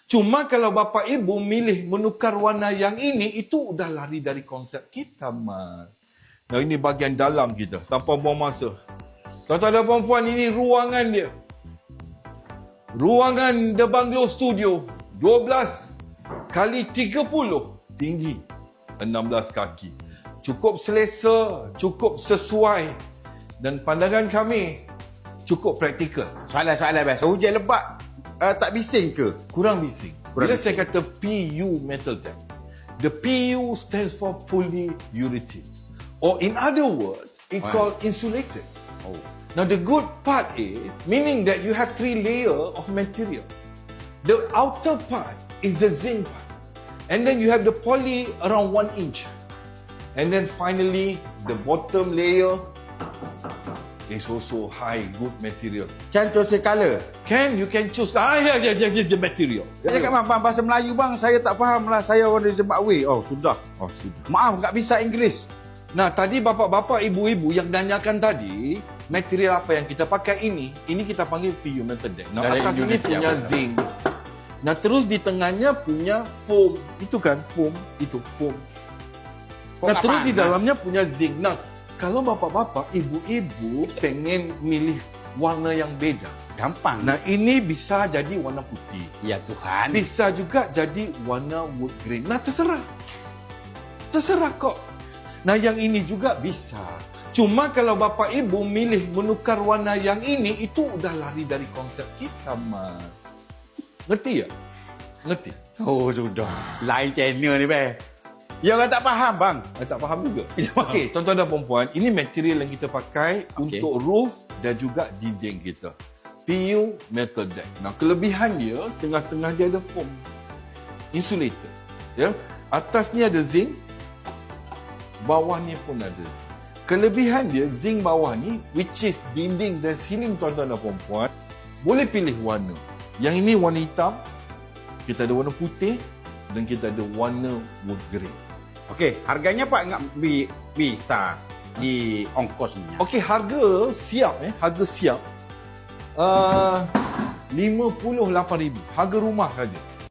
Cuma kalau bapa ibu milih menukar warna yang ini, itu udah lari dari konsep kita, Mas. Nah, ini bahagian dalam kita, tanpa buang masa. Tuan-tuan dan puan-puan, ini ruangan dia. Ruangan The Bungalow Studio, 12 kali 30, tinggi 16 kaki. Cukup selesa, cukup sesuai. Dan pandangan kami, cukup praktikal. Soalan-soalan biasa. Hujan lebat tak bising ke? Kurang bising. Kurang Bila bising. saya kata PU metal deck, the PU stands for polyurethane. Or in other words, it's called insulated. Oh. Now the good part is, meaning that you have 3 layers of material. The outer part is the zinc part. And then you have the poly around 1 inch. And then finally, the bottom layer is also high, good material. Contoh sekala. You can choose. Yes, the material. Saya cakap bang, bahasa Melayu bang, saya tak faham lah. Saya orang dari Zimbabwe. Oh, sudah. Maaf, tak bisa Inggeris. Nah, tadi bapak-bapak, ibu-ibu yang nanyakan tadi, material apa yang kita pakai ini kita panggil PU metal deck. Nah, Dari atas ini Indonesia, punya betul. zinc. Nah, terus di tengahnya punya foam. Itu kan foam, itu foam. Foam Nah, tak terus di panas. dalamnya punya zinc. Nah, kalau bapak-bapak, ibu-ibu pengen milih warna yang beda. Gampang. Nah, ini bisa jadi warna putih. Ya Tuhan. Bisa juga jadi warna wood grain. Nah, terserah. Terserah kok. Nah, yang ini juga bisa. Cuma kalau bapa ibu milih menukar warna yang ini, itu udah lari dari konsep kita, Mas. Ngerti ya? Ngerti? Oh, sudah. Lain channel ni, bang. Ya, orang tak faham, bang. Tak faham juga. Okey, tuan-tuan dan puan-puan, ini material yang kita pakai untuk roof dan juga dinding kita. PU metal deck. Nah, kelebihan dia, tengah-tengah dia ada foam. Insulated. Ya. Atas ni ada zinc, bawah ni pun ada zinc. Kelebihan dia, zinc bawah ni, which is dinding dan ceiling, tuan-tuan dan puan-puan, boleh pilih warna. Yang ini warna hitam, kita ada warna putih, dan kita ada warna wood grain. Okey, harganya Pak enggak bisa di ongkosnya. Okey, harga siap harga siap. 58,000 harga rumah saja.